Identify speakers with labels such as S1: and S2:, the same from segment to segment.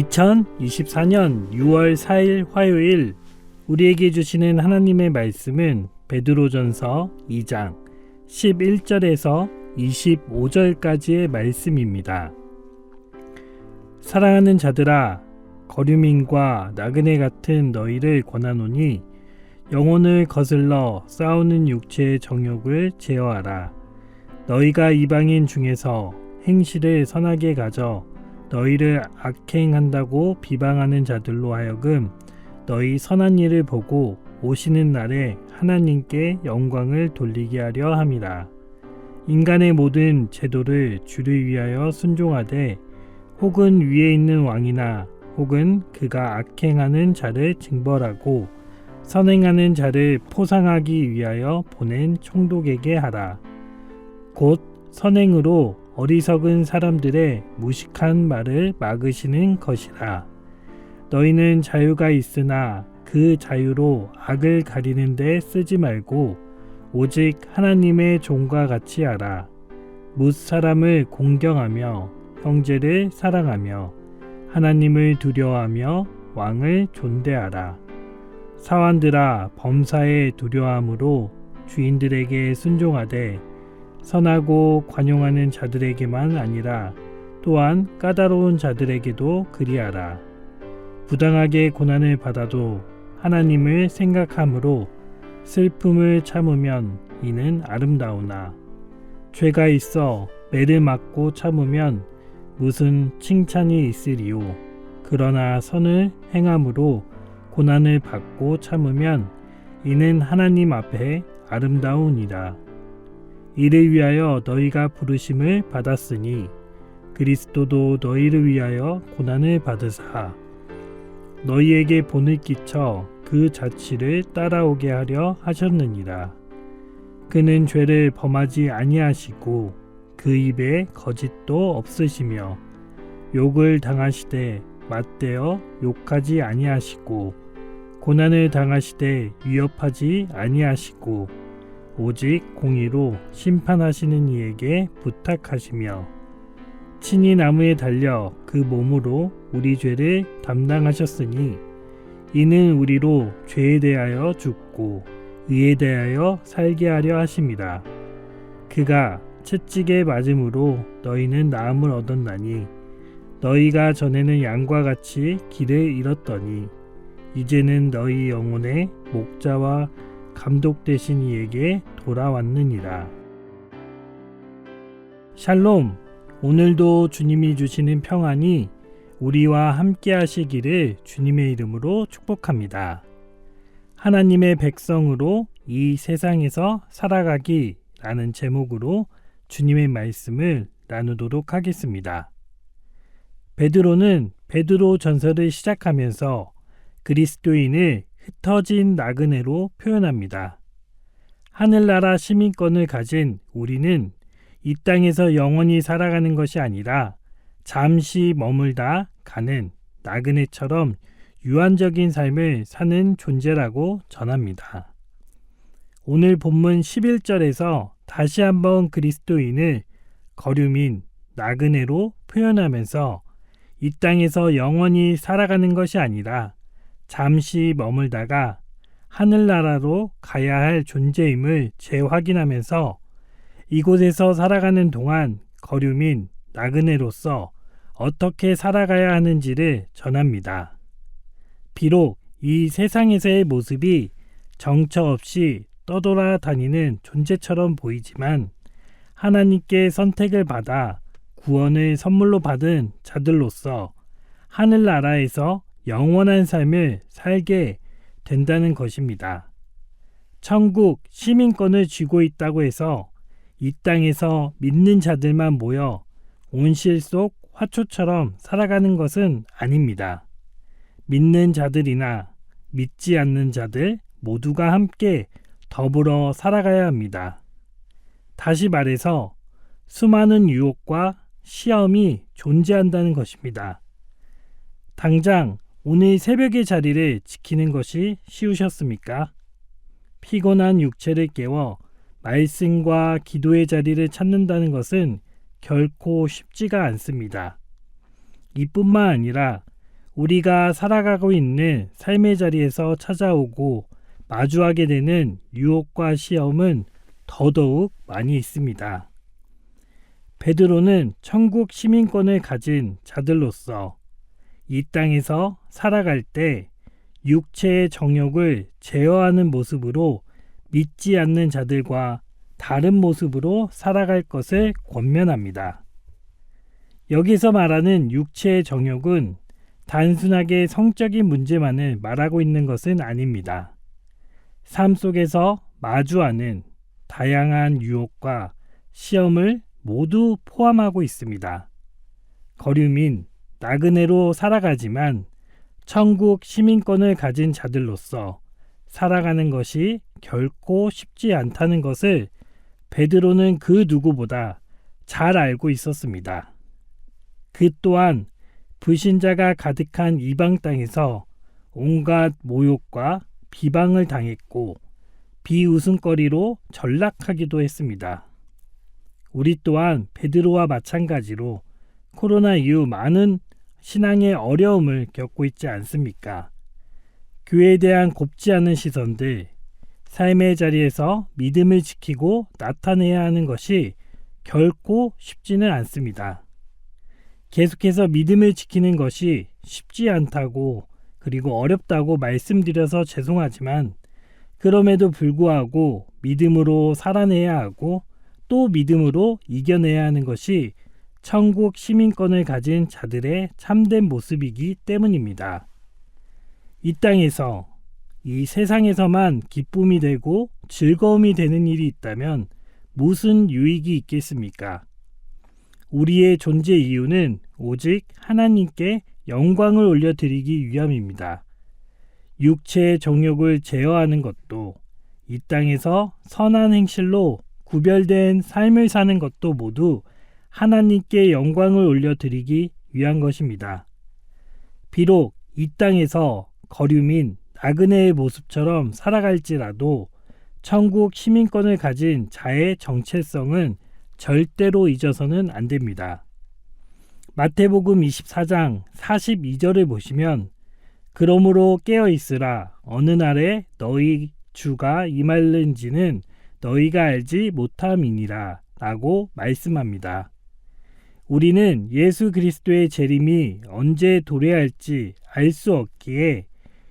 S1: 2024년 6월 4일 화요일 우리에게 주시는 하나님의 말씀은 베드로전서 2장 11절에서 25절까지의 말씀입니다. 사랑하는 자들아, 거류민과 나그네 같은 너희를 권하노니 영혼을 거슬러 싸우는 육체의 정욕을 제어하라. 너희가 이방인 중에서 행실을 선하게 가져 너희를 악행한다고 비방하는 자들로 하여금 너희 선한 일을 보고 오시는 날에 하나님께 영광을 돌리게 하려 함이라. 인간의 모든 제도를 주를 위하여 순종하되 혹은 위에 있는 왕이나 혹은 그가 악행하는 자를 징벌하고 선행하는 자를 포상하기 위하여 보낸 총독에게 하라. 곧 선행으로 어리석은 사람들의 무식한 말을 막으시는 것이라. 너희는 자유가 있으나 그 자유로 악을 가리는 데 쓰지 말고 오직 하나님의 종과 같이 하라. 뭇 사람을 공경하며 형제를 사랑하며 하나님을 두려워하며 왕을 존대하라. 사환들아, 범사에 두려워함으로 주인들에게 순종하되 선하고 관용하는 자들에게만 아니라 또한 까다로운 자들에게도 그리하라. 부당하게 고난을 받아도 하나님을 생각함으로 슬픔을 참으면 이는 아름다우나 죄가 있어 매를 맞고 참으면 무슨 칭찬이 있으리요. 그러나 선을 행함으로 고난을 받고 참으면 이는 하나님 앞에 아름다우니라. 이를 위하여 너희가 부르심을 받았으니 그리스도도 너희를 위하여 고난을 받으사 너희에게 본을 끼쳐 그 자취를 따라오게 하려 하셨느니라. 그는 죄를 범하지 아니하시고 그 입에 거짓도 없으시며 욕을 당하시되 맞대어 욕하지 아니하시고 고난을 당하시되 위협하지 아니하시고 오직 공의로 심판하시는 이에게 부탁하시며 친히 나무에 달려 그 몸으로 우리 죄를 담당하셨으니 이는 우리로 죄에 대하여 죽고 의에 대하여 살게 하려 하심이라. 그가 채찍에 맞음으로 너희는 나음을 얻었나니 너희가 전에는 양과 같이 길을 잃었더니 이제는 너희 영혼의 목자와 감독 되신 이에게 돌아왔느니라. 샬롬. 오늘도 주님이 주시는 평안이 우리와 함께 하시기를 주님의 이름으로 축복합니다. 하나님의 백성으로 이 세상에서 살아가기 라는 제목으로 주님의 말씀을 나누도록 하겠습니다. 베드로는 베드로 전서를 시작하면서 그리스도인을 흩어진 나그네로 표현합니다. 하늘나라 시민권을 가진 우리는 이 땅에서 영원히 살아가는 것이 아니라 잠시 머물다 가는 나그네처럼 유한적인 삶을 사는 존재라고 전합니다. 오늘 본문 11절에서 다시 한번 그리스도인을 거류민, 나그네로 표현하면서 이 땅에서 영원히 살아가는 것이 아니라 잠시 머물다가 하늘나라로 가야 할 존재임을 재확인하면서 이곳에서 살아가는 동안 거류민, 나그네로서 어떻게 살아가야 하는지를 전합니다. 비록 이 세상에서의 모습이 정처 없이 떠돌아다니는 존재처럼 보이지만 하나님께 선택을 받아 구원을 선물로 받은 자들로서 하늘나라에서 영원한 삶을 살게 된다는 것입니다. 천국 시민권을 쥐고 있다고 해서 이 땅에서 믿는 자들만 모여 온실 속 화초처럼 살아가는 것은 아닙니다. 믿는 자들이나 믿지 않는 자들 모두가 함께 더불어 살아가야 합니다. 다시 말해서 수많은 유혹과 시험이 존재한다는 것입니다. 당장 오늘 새벽의 자리를 지키는 것이 쉬우셨습니까? 피곤한 육체를 깨워 말씀과 기도의 자리를 찾는다는 것은 결코 쉽지가 않습니다. 이뿐만 아니라 우리가 살아가고 있는 삶의 자리에서 찾아오고 마주하게 되는 유혹과 시험은 더더욱 많이 있습니다. 베드로는 천국 시민권을 가진 자들로서 이 땅에서 살아갈 때 육체의 정욕을 제어하는 모습으로 믿지 않는 자들과 다른 모습으로 살아갈 것을 권면합니다. 여기서 말하는 육체의 정욕은 단순하게 성적인 문제만을 말하고 있는 것은 아닙니다. 삶 속에서 마주하는 다양한 유혹과 시험을 모두 포함하고 있습니다. 거류민, 나그네로 살아가지만 천국 시민권을 가진 자들로서 살아가는 것이 결코 쉽지 않다는 것을 베드로는 그 누구보다 잘 알고 있었습니다. 그 또한 불신자가 가득한 이방 땅에서 온갖 모욕과 비방을 당했고 비웃음거리로 전락하기도 했습니다. 우리 또한 베드로와 마찬가지로 코로나 이후 많은 신앙의 어려움을 겪고 있지 않습니까? 교회에 대한 곱지 않은 시선들, 삶의 자리에서 믿음을 지키고 나타내야 하는 것이 결코 쉽지는 않습니다. 계속해서 믿음을 지키는 것이 쉽지 않다고 그리고 어렵다고 말씀드려서 죄송하지만 그럼에도 불구하고 믿음으로 살아내야 하고 또 믿음으로 이겨내야 하는 것이 천국 시민권을 가진 자들의 참된 모습이기 때문입니다. 이 땅에서 이 세상에서만 기쁨이 되고 즐거움이 되는 일이 있다면 무슨 유익이 있겠습니까? 우리의 존재 이유는 오직 하나님께 영광을 올려드리기 위함입니다. 육체의 정욕을 제어하는 것도 이 땅에서 선한 행실로 구별된 삶을 사는 것도 모두 하나님께 영광을 올려드리기 위한 것입니다. 비록 이 땅에서 거류민, 나그네의 모습처럼 살아갈지라도 천국 시민권을 가진 자의 정체성은 절대로 잊어서는 안 됩니다. 마태복음 24장 42절을 보시면 그러므로 깨어있으라 어느 날에 너희 주가 임할는지는 너희가 알지 못함이니라 라고 말씀합니다. 우리는 예수 그리스도의 재림이 언제 도래할지 알 수 없기에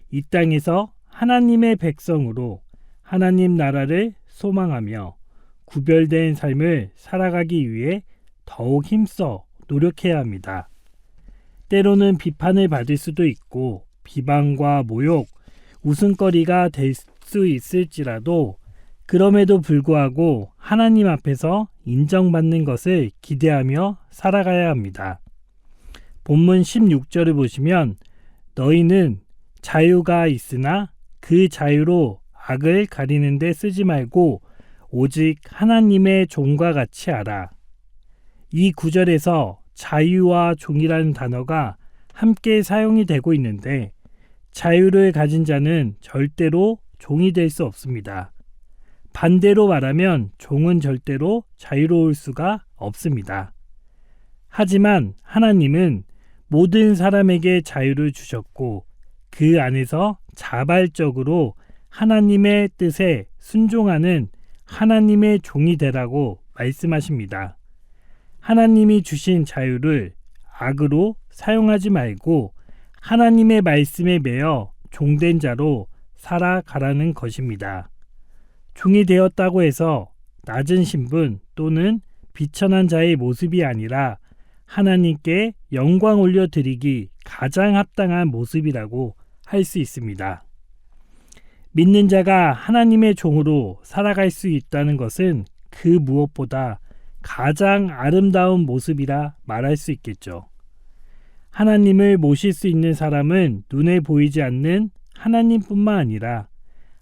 S1: 이 땅에서 하나님의 백성으로 하나님 나라를 소망하며 구별된 삶을 살아가기 위해 더욱 힘써 노력해야 합니다. 때로는 비판을 받을 수도 있고 비방과 모욕, 웃음거리가 될 수 있을지라도 그럼에도 불구하고 하나님 앞에서 인정받는 것을 기대하며 살아가야 합니다. 본문 16절을 보시면 너희는 자유가 있으나 그 자유로 악을 가리는 데 쓰지 말고 오직 하나님의 종과 같이 하라. 이 구절에서 자유와 종이라는 단어가 함께 사용이 되고 있는데 자유를 가진 자는 절대로 종이 될 수 없습니다. 반대로 말하면 종은 절대로 자유로울 수가 없습니다. 하지만 하나님은 모든 사람에게 자유를 주셨고 그 안에서 자발적으로 하나님의 뜻에 순종하는 하나님의 종이 되라고 말씀하십니다. 하나님이 주신 자유를 악으로 사용하지 말고 하나님의 말씀에 매여 종된 자로 살아가라는 것입니다. 종이 되었다고 해서 낮은 신분 또는 비천한 자의 모습이 아니라 하나님께 영광 올려드리기 가장 합당한 모습이라고 할 수 있습니다. 믿는 자가 하나님의 종으로 살아갈 수 있다는 것은 그 무엇보다 가장 아름다운 모습이라 말할 수 있겠죠. 하나님을 모실 수 있는 사람은 눈에 보이지 않는 하나님뿐만 아니라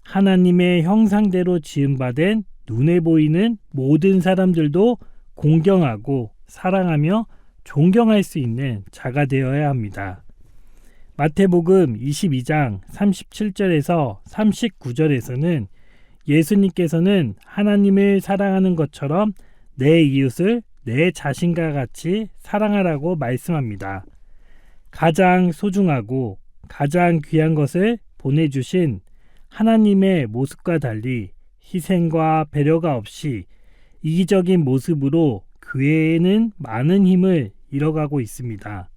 S1: 하나님의 형상대로 지음받은 눈에 보이는 모든 사람들도 공경하고 사랑하며 존경할 수 있는 자가 되어야 합니다. 마태복음 22장 37절에서 39절에서는 예수님께서는 하나님을 사랑하는 것처럼 내 이웃을 내 자신과 같이 사랑하라고 말씀합니다. 가장 소중하고 가장 귀한 것을 보내주신 하나님의 모습과 달리 희생과 배려가 없이 이기적인 모습으로 교회에는 많은 힘을 잃어가고 있습니다.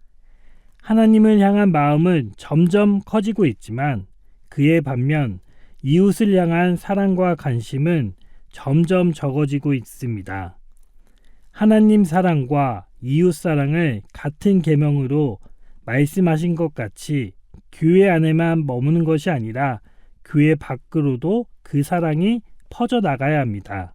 S1: 하나님을 향한 마음은 점점 커지고 있지만 그에 반면 이웃을 향한 사랑과 관심은 점점 적어지고 있습니다. 하나님 사랑과 이웃 사랑을 같은 계명으로 말씀하신 것 같이 교회 안에만 머무는 것이 아니라 교회 밖으로도 그 사랑이 퍼져나가야 합니다.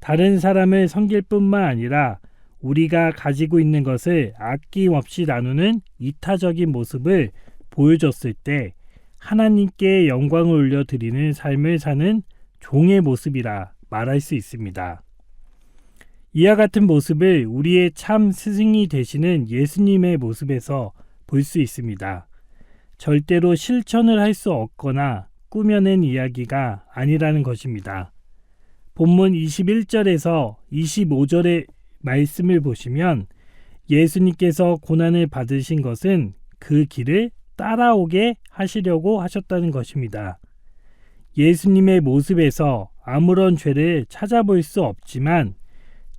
S1: 다른 사람을 섬길 뿐만 아니라 우리가 가지고 있는 것을 아낌없이 나누는 이타적인 모습을 보여줬을 때 하나님께 영광을 올려드리는 삶을 사는 종의 모습이라 말할 수 있습니다. 이와 같은 모습을 우리의 참 스승이 되시는 예수님의 모습에서 볼 수 있습니다. 절대로 실천을 할 수 없거나 꾸며낸 이야기가 아니라는 것입니다. 본문 21절에서 25절의 말씀을 보시면 예수님께서 고난을 받으신 것은 그 길을 따라오게 하시려고 하셨다는 것입니다. 예수님의 모습에서 아무런 죄를 찾아볼 수 없지만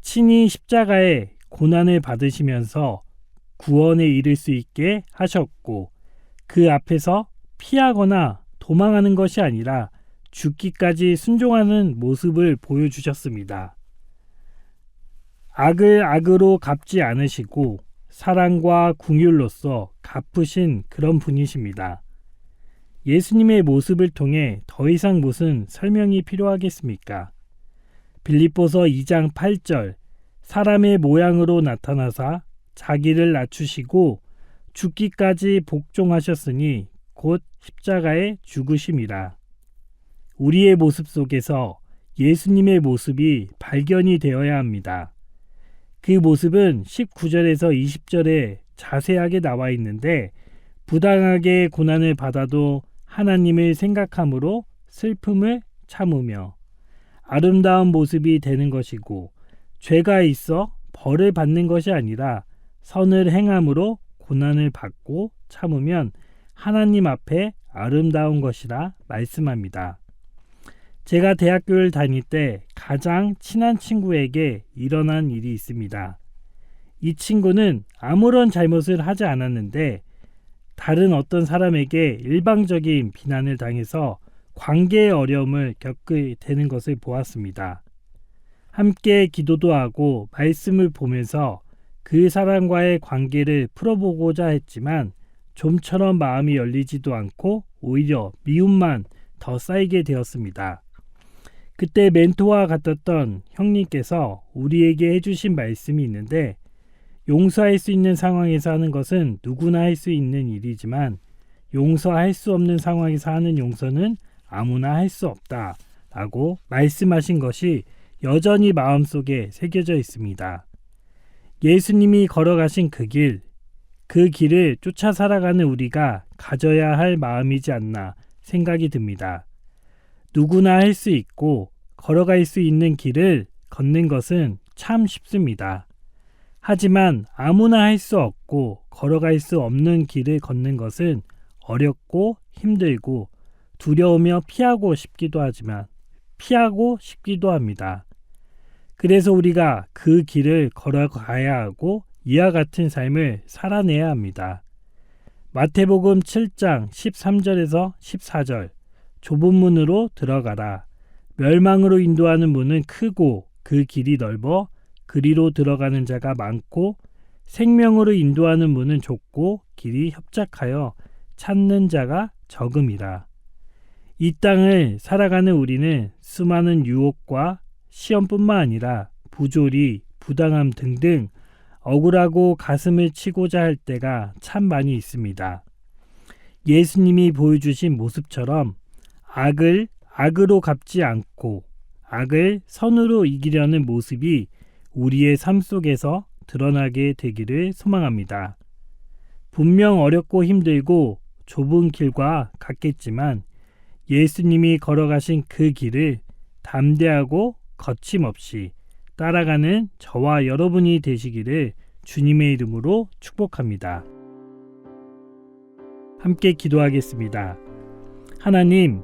S1: 친히 십자가에 고난을 받으시면서 구원에 이를 수 있게 하셨고 그 앞에서 피하거나 도망하는 것이 아니라 죽기까지 순종하는 모습을 보여주셨습니다. 악을 악으로 갚지 않으시고 사랑과 긍휼로서 갚으신 그런 분이십니다. 예수님의 모습을 통해 더 이상 무슨 설명이 필요하겠습니까? 빌립보서 2장 8절 사람의 모양으로 나타나사 자기를 낮추시고 죽기까지 복종하셨으니 곧 십자가에 죽으심이라. 우리의 모습 속에서 예수님의 모습이 발견이 되어야 합니다. 그 모습은 19절에서 20절에 자세하게 나와 있는데 부당하게 고난을 받아도 하나님을 생각함으로 슬픔을 참으며 아름다운 모습이 되는 것이고 죄가 있어 벌을 받는 것이 아니라 선을 행함으로 고난을 받고 참으면 하나님 앞에 아름다운 것이라 말씀합니다. 제가 대학교를 다닐 때 가장 친한 친구에게 일어난 일이 있습니다. 이 친구는 아무런 잘못을 하지 않았는데 다른 어떤 사람에게 일방적인 비난을 당해서 관계의 어려움을 겪게 되는 것을 보았습니다. 함께 기도도 하고 말씀을 보면서 그 사람과의 관계를 풀어보고자 했지만 좀처럼 마음이 열리지도 않고 오히려 미움만 더 쌓이게 되었습니다. 그때 멘토와 같았던 형님께서 우리에게 해주신 말씀이 있는데 용서할 수 있는 상황에서 하는 것은 누구나 할 수 있는 일이지만 용서할 수 없는 상황에서 하는 용서는 아무나 할 수 없다 라고 말씀하신 것이 여전히 마음속에 새겨져 있습니다. 예수님이 걸어가신 그 길을 쫓아 살아가는 우리가 가져야 할 마음이지 않나 생각이 듭니다. 누구나 할 수 있고 걸어갈 수 있는 길을 걷는 것은 참 쉽습니다. 하지만 아무나 할 수 없고 걸어갈 수 없는 길을 걷는 것은 어렵고 힘들고 두려우며 피하고 싶기도 합니다. 그래서 우리가 그 길을 걸어가야 하고 이와 같은 삶을 살아내야 합니다. 마태복음 7장 13절에서 14절 좁은 문으로 들어가라. 멸망으로 인도하는 문은 크고 그 길이 넓어 그리로 들어가는 자가 많고 생명으로 인도하는 문은 좁고 길이 협착하여 찾는 자가 적음이라. 이 땅을 살아가는 우리는 수많은 유혹과 시험뿐만 아니라 부조리, 부당함 등등 억울하고 가슴을 치고자 할 때가 참 많이 있습니다. 예수님이 보여주신 모습처럼 악을 악으로 갚지 않고 악을 선으로 이기려는 모습이 우리의 삶 속에서 드러나게 되기를 소망합니다. 분명 어렵고 힘들고 좁은 길과 같겠지만 예수님이 걸어가신 그 길을 담대하고 거침없이 따라가는 저와 여러분이 되시기를 주님의 이름으로 축복합니다. 함께 기도하겠습니다. 하나님,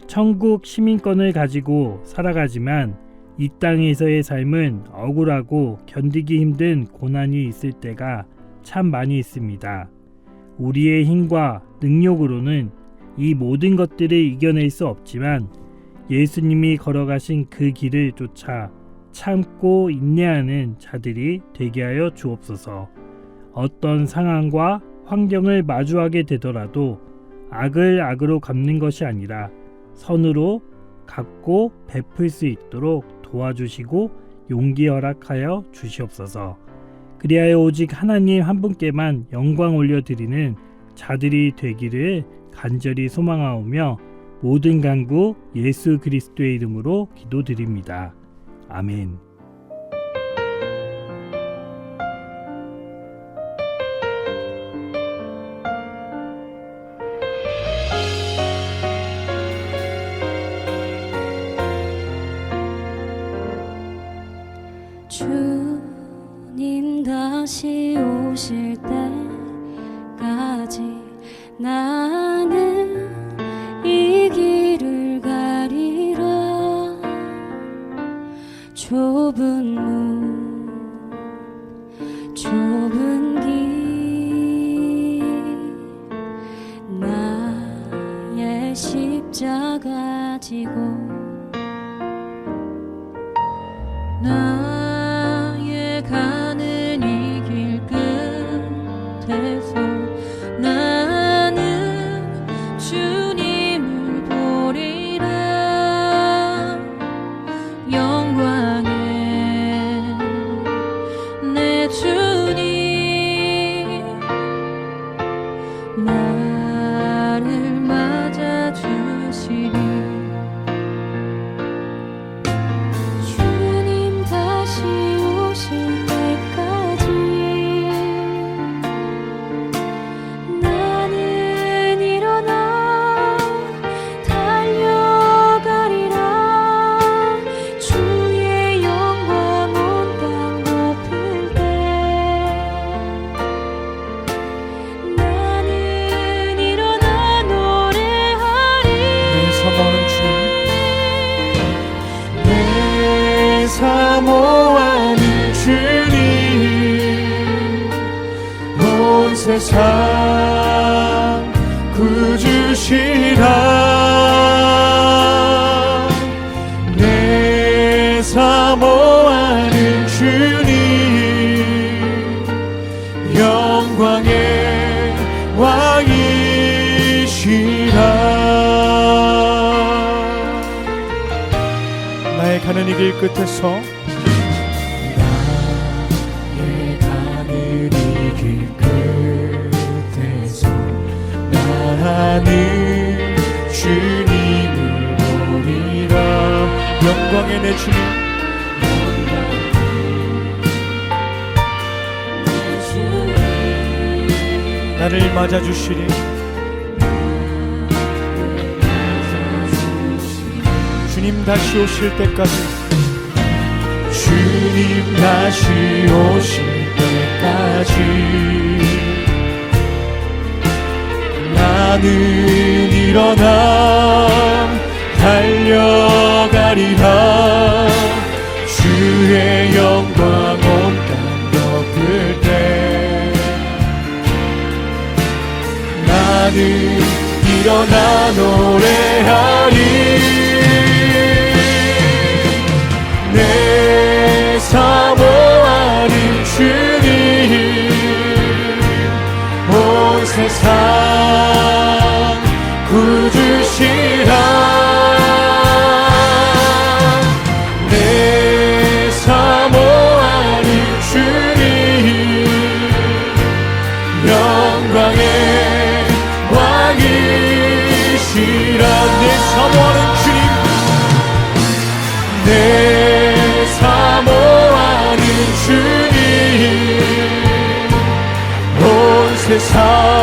S1: 천국 시민권을 가지고 살아가지만 이 땅에서의 삶은 억울하고 견디기 힘든 고난이 있을 때가 참 많이 있습니다. 우리의 힘과 능력으로는 이 모든 것들을 이겨낼 수 없지만 예수님이 걸어가신 그 길을 쫓아 참고 인내하는 자들이 되게 하여 주옵소서. 어떤 상황과 환경을 마주하게 되더라도 악을 악으로 갚는 것이 아니라 선으로 갚고 베풀 수 있도록 도와주시고 용기 허락하여 주시옵소서. 그리하여 오직 하나님 한 분께만 영광 올려드리는 자들이 되기를 간절히 소망하오며 모든 간구 예수 그리스도의 이름으로 기도드립니다. 아멘.
S2: 주님 다시 오실 때까지 나는 이 길을 가리라. 좁은 문 좁은 길 나의 십자가 지고 나의 가는 이 길 끝에서 나는 주님을 보리라. 영광의 내 주님 나를 맞아주시리.
S3: 사모하는 주님 온 세상 구주시라. 내 사모하는 주님 영광의 왕이시라. 나의 가는 이 길 끝에서 나의 가는 이 길 끝에서 나는 주님을 보리라. 영광의 내 주님 나를 맞아주시리. 주님 다시 오실 때까지 주님 다시 오실 때까지 나는 일어나 달려가리라. 주의 영광 온 땅 덮을 때 나는 일어나 노래하리. 내 사모하는 주님 온 세상 구주시라. 내 사모하는 주님 영광의 왕이시라. 내 사모하는 주님 내 사모하는 주님 온 세상